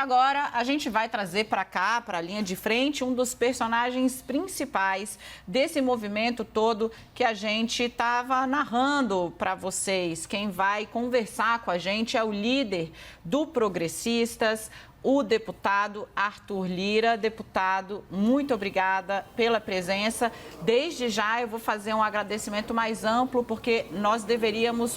agora a gente vai trazer para cá, para a linha de frente, um dos personagens principais desse movimento todo que a gente estava narrando para vocês. Quem vai conversar com a gente é o líder do Progressistas, o deputado Arthur Lira. Deputado, muito obrigada pela presença. Desde já eu vou fazer um agradecimento mais amplo, porque nós deveríamos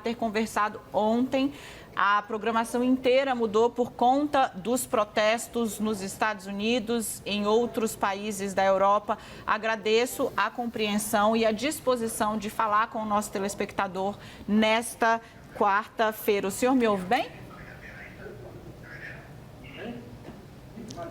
ter conversado ontem. A programação inteira mudou por conta dos protestos nos Estados Unidos, em outros países da Europa. Agradeço a compreensão e a disposição de falar com o nosso telespectador nesta quarta-feira. O senhor me ouve bem?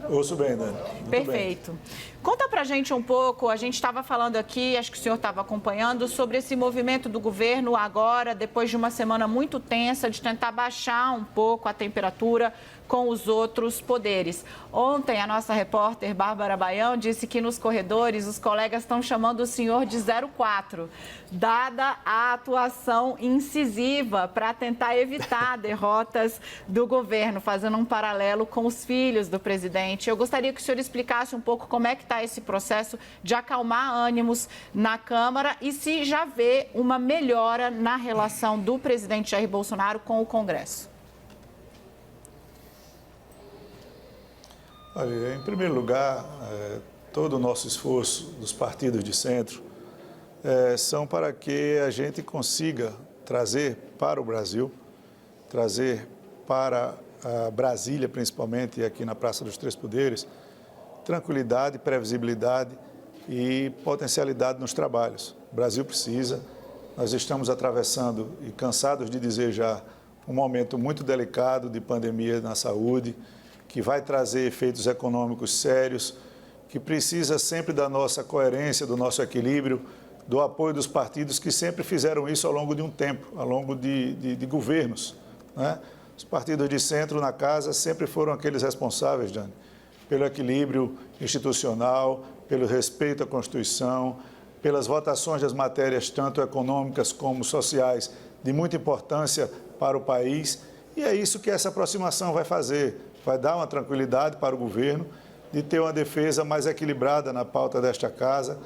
Ouço bem, Dani. Perfeito. Bem. Conta pra gente um pouco, a gente estava falando aqui, acho que o senhor estava acompanhando, sobre esse movimento do governo agora, depois de uma semana muito tensa, de tentar baixar um pouco a temperatura com os outros poderes. Ontem, a nossa repórter Bárbara Baião disse que nos corredores os colegas estão chamando o senhor de 04, dada a atuação incisiva para tentar evitar derrotas do governo, fazendo um paralelo com os filhos do presidente. Eu gostaria que o senhor explicasse um pouco como é que está esse processo de acalmar ânimos na Câmara e se já vê uma melhora na relação do presidente Jair Bolsonaro com o Congresso. Olha, em primeiro lugar, todo o nosso esforço dos partidos de centro são para que a gente consiga trazer para o Brasil, trazer para a Brasília, principalmente, e aqui na Praça dos Três Poderes, tranquilidade, previsibilidade e potencialidade nos trabalhos. O Brasil precisa, nós estamos atravessando e cansados de dizer já um momento muito delicado de pandemia na saúde, que vai trazer efeitos econômicos sérios, que precisa sempre da nossa coerência, do nosso equilíbrio, do apoio dos partidos que sempre fizeram isso ao longo de um tempo, ao longo de governos, né? Os partidos de centro na casa sempre foram aqueles responsáveis, Jane, pelo equilíbrio institucional, pelo respeito à Constituição, pelas votações das matérias tanto econômicas como sociais de muita importância para o país. E é isso que essa aproximação vai fazer. Vai dar uma tranquilidade para o governo de ter uma defesa mais equilibrada na pauta desta casa,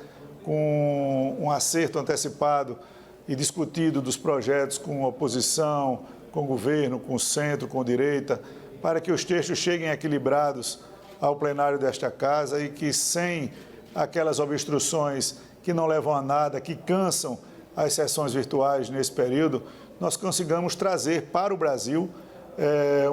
com um acerto antecipado e discutido dos projetos com oposição, com o governo, com o centro, com a direita, para que os textos cheguem equilibrados ao plenário desta casa e que, sem aquelas obstruções que não levam a nada, que cansam as sessões virtuais nesse período, nós consigamos trazer para o Brasil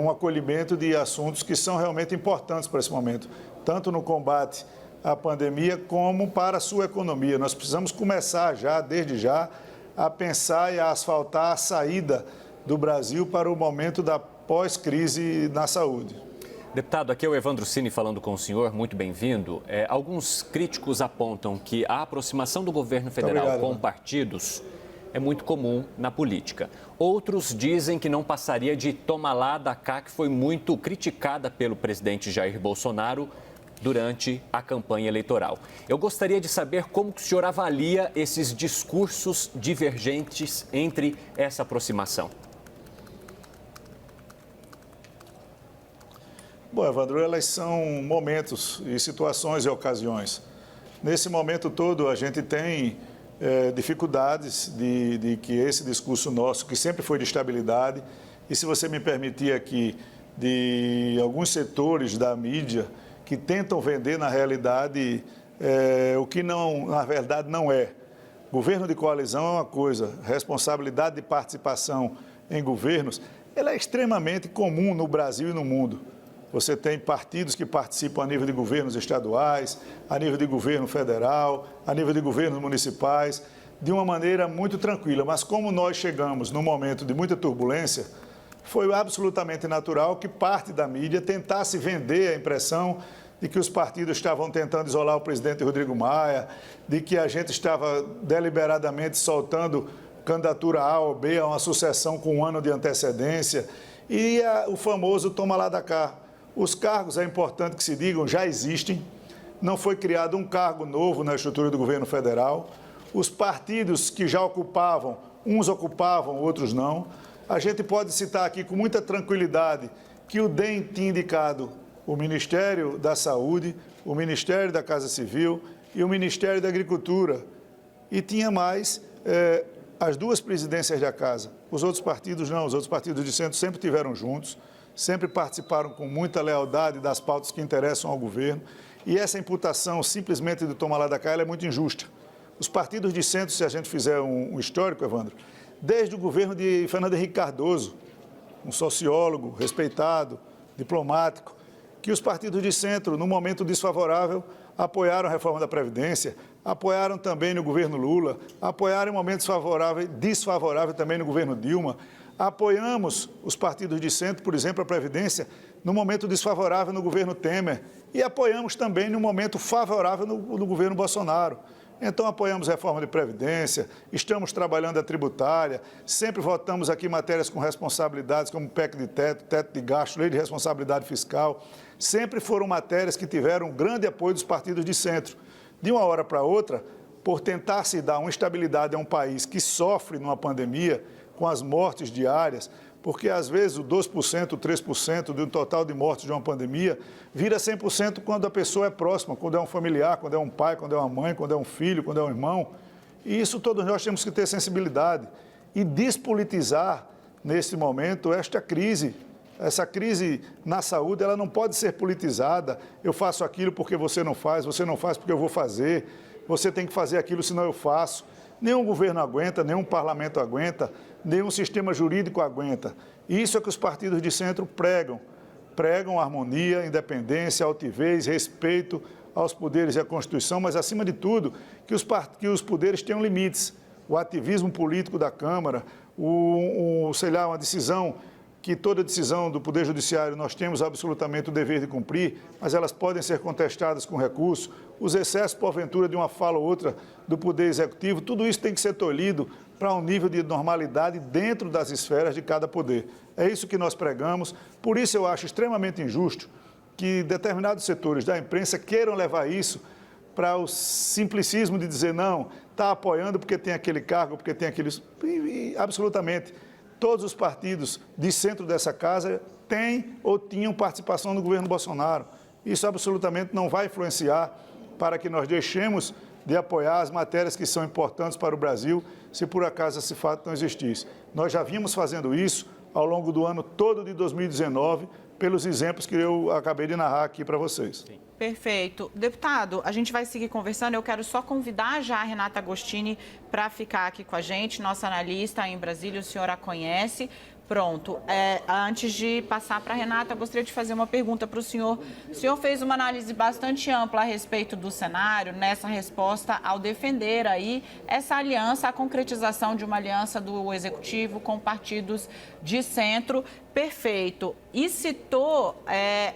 um acolhimento de assuntos que são realmente importantes para esse momento, tanto no combate à pandemia como para a sua economia. Nós precisamos começar já, desde já, a pensar e a asfaltar a saída do Brasil para o momento da pós-crise na saúde. Deputado, aqui é o Evandro Cini falando com o senhor, muito bem-vindo. Alguns críticos apontam que a aproximação do governo federal com partidos é muito comum na política. Outros dizem que não passaria de toma lá da cá, que foi muito criticada pelo presidente Jair Bolsonaro durante a campanha eleitoral. Eu gostaria de saber como que o senhor avalia esses discursos divergentes entre essa aproximação. Bom, Evandro, elas são momentos e situações e ocasiões. Nesse momento todo, a gente tem dificuldades de que esse discurso nosso, que sempre foi de estabilidade, e se você me permitir aqui, de alguns setores da mídia que tentam vender na realidade o que não, na verdade não é. Governo de coalizão é uma coisa, responsabilidade de participação em governos, ela é extremamente comum no Brasil e no mundo. Você tem partidos que participam a nível de governos estaduais, a nível de governo federal, a nível de governos municipais, de uma maneira muito tranquila. Mas como nós chegamos num momento de muita turbulência, foi absolutamente natural que parte da mídia tentasse vender a impressão de que os partidos estavam tentando isolar o presidente Rodrigo Maia, de que a gente estava deliberadamente soltando candidatura A ou B a uma sucessão com um ano de antecedência e o famoso toma lá da cá. Os cargos, é importante que se digam, já existem. Não foi criado um cargo novo na estrutura do governo federal. Os partidos que já ocupavam, uns ocupavam, outros não. A gente pode citar aqui com muita tranquilidade que o DEM tinha indicado o Ministério da Saúde, o Ministério da Casa Civil e o Ministério da Agricultura. E tinha mais as duas presidências da Casa. Os outros partidos não, os outros partidos de centro sempre estiveram juntos, sempre participaram com muita lealdade das pautas que interessam ao governo. E essa imputação simplesmente do toma lá da cá, ela é muito injusta. Os partidos de centro, se a gente fizer um histórico, Evandro, desde o governo de Fernando Henrique Cardoso, um sociólogo respeitado, diplomático, que os partidos de centro, no momento desfavorável, apoiaram a reforma da Previdência, apoiaram também no governo Lula, apoiaram em momentos desfavoráveis também no governo Dilma. Apoiamos os partidos de centro, por exemplo, a Previdência, no momento desfavorável no governo Temer e apoiamos também no momento favorável no governo Bolsonaro. Então, apoiamos a reforma de Previdência, estamos trabalhando a tributária, sempre votamos aqui matérias com responsabilidades, como PEC de teto, teto de gasto, lei de responsabilidade fiscal. Sempre foram matérias que tiveram grande apoio dos partidos de centro. De uma hora para outra, por tentar se dar uma estabilidade a um país que sofre numa pandemia, com as mortes diárias, porque às vezes o 2%, o 3% do total de mortes de uma pandemia vira 100% quando a pessoa é próxima, quando é um familiar, quando é um pai, quando é uma mãe, quando é um filho, quando é um irmão. E isso todos nós temos que ter sensibilidade e despolitizar, nesse momento, esta crise. Essa crise na saúde, ela não pode ser politizada. Eu faço aquilo porque você não faz porque eu vou fazer. Você tem que fazer aquilo, senão eu faço. Nenhum governo aguenta, nenhum parlamento aguenta, nenhum sistema jurídico aguenta. Isso é que os partidos de centro pregam. Pregam harmonia, independência, altivez, respeito aos poderes e à Constituição, mas, acima de tudo, que os poderes tenham limites. O ativismo político da Câmara, uma decisão, que toda decisão do Poder Judiciário nós temos absolutamente o dever de cumprir, mas elas podem ser contestadas com recurso. Os excessos, porventura, de uma fala ou outra do Poder Executivo, tudo isso tem que ser tolhido para um nível de normalidade dentro das esferas de cada poder. É isso que nós pregamos. Por isso eu acho extremamente injusto que determinados setores da imprensa queiram levar isso para o simplicismo de dizer não, está apoiando porque tem aquele cargo, porque tem aquele... E, absolutamente, todos os partidos de centro dessa casa têm ou tinham participação no governo Bolsonaro. Isso absolutamente não vai influenciar para que nós deixemos de apoiar as matérias que são importantes para o Brasil, se por acaso esse fato não existisse. Nós já vimos fazendo isso ao longo do ano todo de 2019, pelos exemplos que eu acabei de narrar aqui para vocês. Sim. Perfeito. Deputado, a gente vai seguir conversando. Eu quero só convidar já a Renata Agostini para ficar aqui com a gente, nossa analista em Brasília, o senhor a conhece. Pronto. Antes de passar para a Renata, eu gostaria de fazer uma pergunta para o senhor. O senhor fez uma análise bastante ampla a respeito do cenário, nessa resposta ao defender aí essa aliança, a concretização de uma aliança do Executivo com partidos de centro. Perfeito. E citou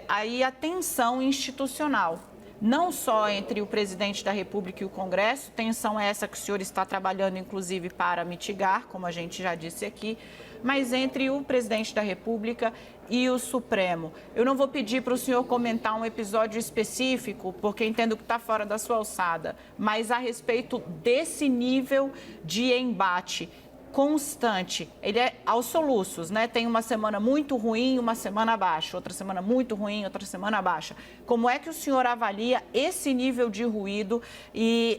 aí a tensão institucional. Não só entre o presidente da República e o Congresso, tensão essa que o senhor está trabalhando, inclusive, para mitigar, como a gente já disse aqui, mas entre o presidente da República e o Supremo. Eu não vou pedir para o senhor comentar um episódio específico, porque entendo que está fora da sua alçada, mas a respeito desse nível de embate constante, ele é aos soluços, né? Tem uma semana muito ruim, uma semana baixa, outra semana muito ruim, outra semana baixa. Como é que o senhor avalia esse nível de ruído e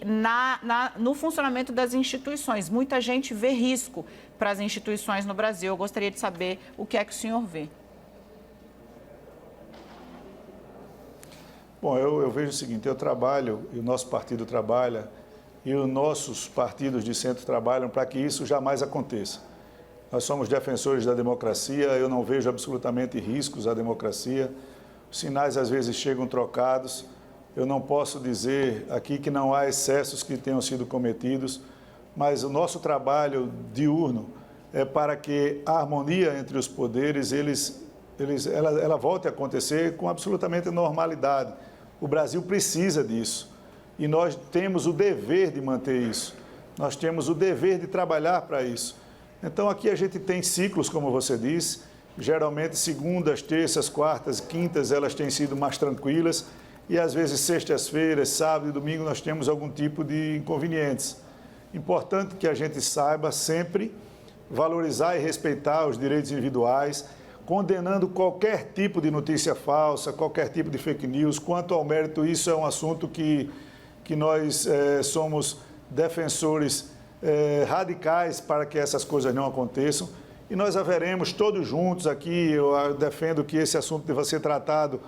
no funcionamento das instituições? Muita gente vê risco para as instituições no Brasil. Eu gostaria de saber o que é que o senhor vê. Bom, eu vejo o seguinte, eu trabalho, e o nosso partido trabalha, e os nossos partidos de centro trabalham para que isso jamais aconteça. Nós somos defensores da democracia, eu não vejo absolutamente riscos à democracia. Os sinais às vezes chegam trocados. Eu não posso dizer aqui que não há excessos que tenham sido cometidos, mas o nosso trabalho diurno é para que a harmonia entre os poderes, ela volte a acontecer com absolutamente normalidade. O Brasil precisa disso. E nós temos o dever de manter isso. Nós temos o dever de trabalhar para isso. Então, aqui a gente tem ciclos, como você disse. Geralmente, segundas, terças, quartas, quintas, elas têm sido mais tranquilas. E, às vezes, sextas-feiras, sábado e domingo, nós temos algum tipo de inconvenientes. Importante que a gente saiba sempre valorizar e respeitar os direitos individuais, condenando qualquer tipo de notícia falsa, qualquer tipo de fake news. Quanto ao mérito, isso é um assunto que nós somos defensores radicais para que essas coisas não aconteçam. E nós haveremos todos juntos aqui, eu defendo que esse assunto deva ser tratado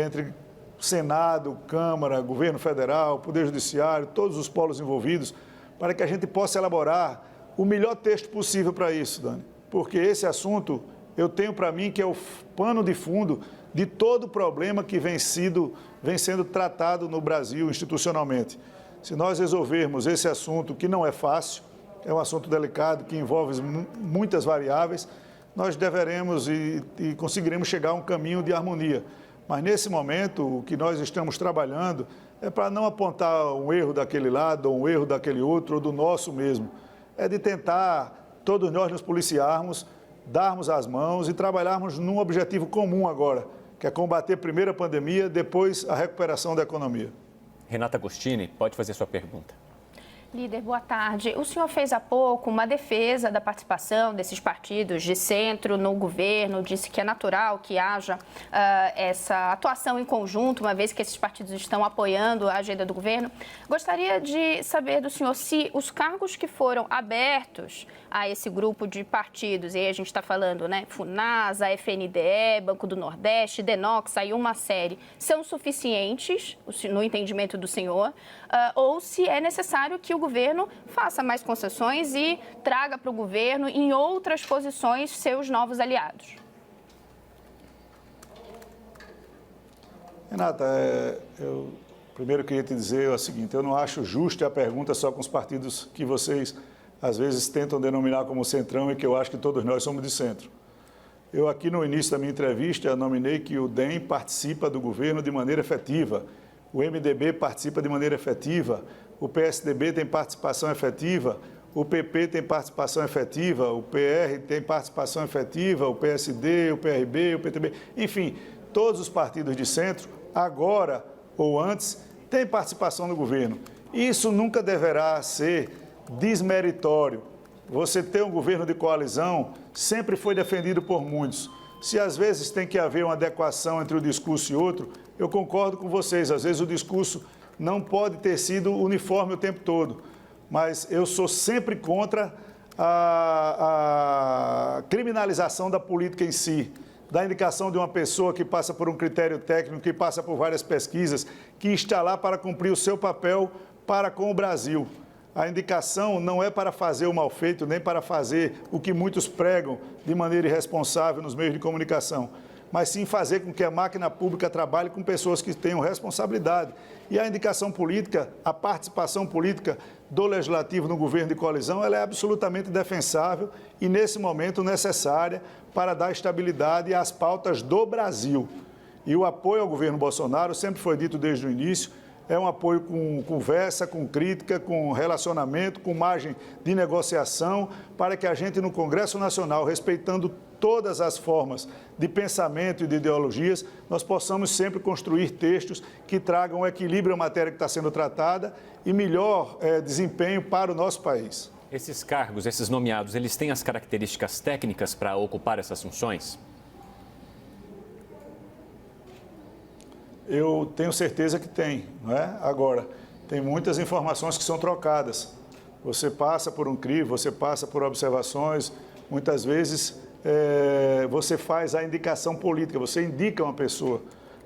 entre Senado, Câmara, Governo Federal, Poder Judiciário, todos os polos envolvidos, para que a gente possa elaborar o melhor texto possível para isso, Dani. Porque esse assunto, eu tenho para mim que é o pano de fundo de todo o problema que vem sendo tratado no Brasil institucionalmente. Se nós resolvermos esse assunto, que não é fácil, é um assunto delicado, que envolve muitas variáveis, nós deveremos e conseguiremos chegar a um caminho de harmonia. Mas, nesse momento, o que nós estamos trabalhando é para não apontar um erro daquele lado, ou um erro daquele outro, ou do nosso mesmo. É de tentar, todos nós nos policiarmos, darmos as mãos e trabalharmos num objetivo comum agora, que é combater primeiro a pandemia, depois a recuperação da economia. Renata Agostini, pode fazer sua pergunta. Líder, boa tarde. O senhor fez há pouco uma defesa da participação desses partidos de centro no governo, disse que é natural que haja essa atuação em conjunto, uma vez que esses partidos estão apoiando a agenda do governo. Gostaria de saber do senhor se os cargos que foram abertos a esse grupo de partidos, e aí a gente está falando, né, FUNASA, FNDE, Banco do Nordeste, DENOX, aí uma série, são suficientes, no entendimento do senhor, ou se é necessário que o governo faça mais concessões e traga para o governo, em outras posições, seus novos aliados. Renata, eu primeiro queria te dizer o seguinte, eu não acho justa a pergunta só com os partidos que vocês, às vezes, tentam denominar como centrão e que eu acho que todos nós somos de centro. Eu aqui no início da minha entrevista nominei que o DEM participa do governo de maneira efetiva, o MDB participa de maneira efetiva, o PSDB tem participação efetiva, o PP tem participação efetiva, o PR tem participação efetiva, o PSD, o PRB, o PTB, enfim, todos os partidos de centro, agora ou antes, têm participação no governo. Isso nunca deverá ser desmeritório. Você ter um governo de coalizão sempre foi defendido por muitos. Se às vezes tem que haver uma adequação entre um discurso e outro, eu concordo com vocês, às vezes o discurso não pode ter sido uniforme o tempo todo, mas eu sou sempre contra a criminalização da política em si, da indicação de uma pessoa que passa por um critério técnico, que passa por várias pesquisas, que está lá para cumprir o seu papel para com o Brasil. A indicação não é para fazer o mal feito, nem para fazer o que muitos pregam de maneira irresponsável nos meios de comunicação, mas sim fazer com que a máquina pública trabalhe com pessoas que tenham responsabilidade. E a indicação política, a participação política do Legislativo no governo de coalizão, ela é absolutamente defensável e, nesse momento, necessária para dar estabilidade às pautas do Brasil. E o apoio ao governo Bolsonaro, sempre foi dito desde o início, é um apoio com conversa, com crítica, com relacionamento, com margem de negociação, para que a gente no Congresso Nacional, respeitando todas as formas de pensamento e de ideologias, nós possamos sempre construir textos que tragam equilíbrio à matéria que está sendo tratada e melhor desempenho para o nosso país. Esses cargos, esses nomeados, eles têm as características técnicas para ocupar essas funções? Eu tenho certeza que tem, não é? Agora, tem muitas informações que são trocadas. Você passa por um crivo, você passa por observações, muitas vezes você faz a indicação política, você indica uma pessoa.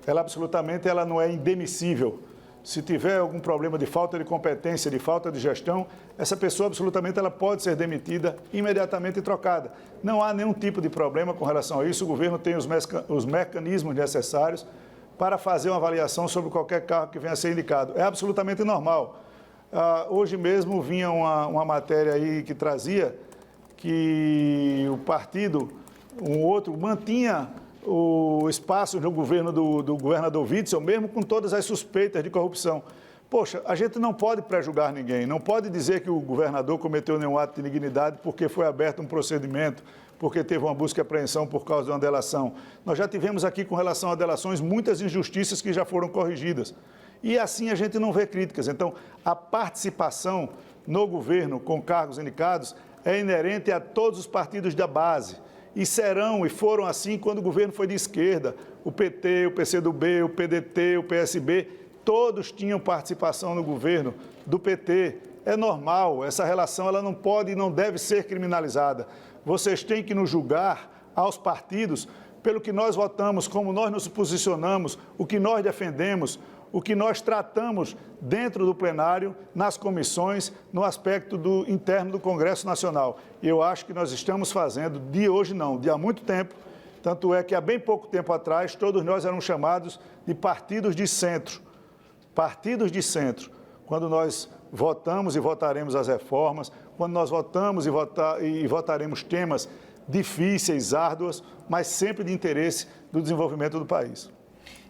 Ela não é indemissível. Se tiver algum problema de falta de competência, de falta de gestão, essa pessoa absolutamente ela pode ser demitida imediatamente e trocada. Não há nenhum tipo de problema com relação a isso. O governo tem os mecanismos necessários para fazer uma avaliação sobre qualquer cargo que venha a ser indicado. É absolutamente normal. Hoje mesmo vinha uma matéria aí que trazia que o partido, um outro, mantinha o espaço no governo do governador Witzel, mesmo com todas as suspeitas de corrupção. Poxa, a gente não pode pré-julgar ninguém, não pode dizer que o governador cometeu nenhum ato de indignidade porque foi aberto um procedimento, porque teve uma busca e apreensão por causa de uma delação. Nós já tivemos aqui, com relação a delações, muitas injustiças que já foram corrigidas. E assim a gente não vê críticas. Então, a participação no governo com cargos indicados é inerente a todos os partidos da base. e serão e foram assim quando o governo foi de esquerda. O PT, o PCdoB, o PDT, o PSB, todos tinham participação no governo do PT. É normal, essa relação ela não pode e não deve ser criminalizada. Vocês têm que nos julgar aos partidos pelo que nós votamos, como nós nos posicionamos, o que nós defendemos, o que nós tratamos dentro do plenário, nas comissões, no aspecto interno do Congresso Nacional. E eu acho que nós estamos fazendo, de hoje não, de há muito tempo, tanto é que há bem pouco tempo atrás, todos nós éramos chamados de partidos de centro. Partidos de centro. Quando nós votamos e votaremos as reformas, quando nós votamos e votaremos temas difíceis, árduos, mas sempre de interesse do desenvolvimento do país.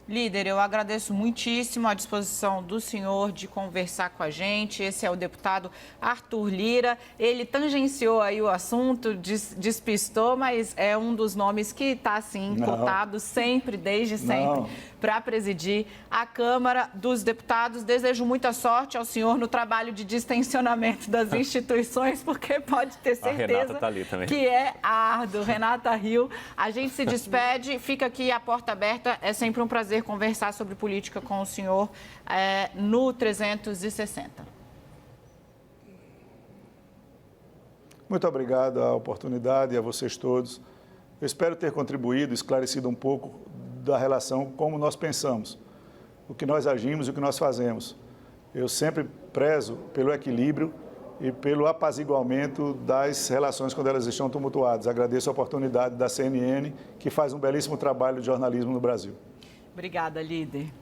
Líder, eu agradeço muitíssimo a disposição do senhor de conversar com a gente. Esse é o deputado Arthur Lira. Ele tangenciou aí o assunto, despistou, mas é um dos nomes que está, assim, cotado sempre, desde sempre, para presidir a Câmara dos Deputados. Desejo muita sorte ao senhor no trabalho de distensionamento das instituições, porque pode ter certeza tá ali também, que é árduo. Renata Rio, a gente se despede, fica aqui a porta aberta. É sempre um prazer conversar sobre política com o senhor no 360. Muito obrigado à oportunidade e a vocês todos. Eu espero ter contribuído, esclarecido um pouco da relação como nós pensamos, o que nós agimos e o que nós fazemos. Eu sempre prezo pelo equilíbrio e pelo apaziguamento das relações quando elas estão tumultuadas. Agradeço a oportunidade da CNN, que faz um belíssimo trabalho de jornalismo no Brasil. Obrigada, líder.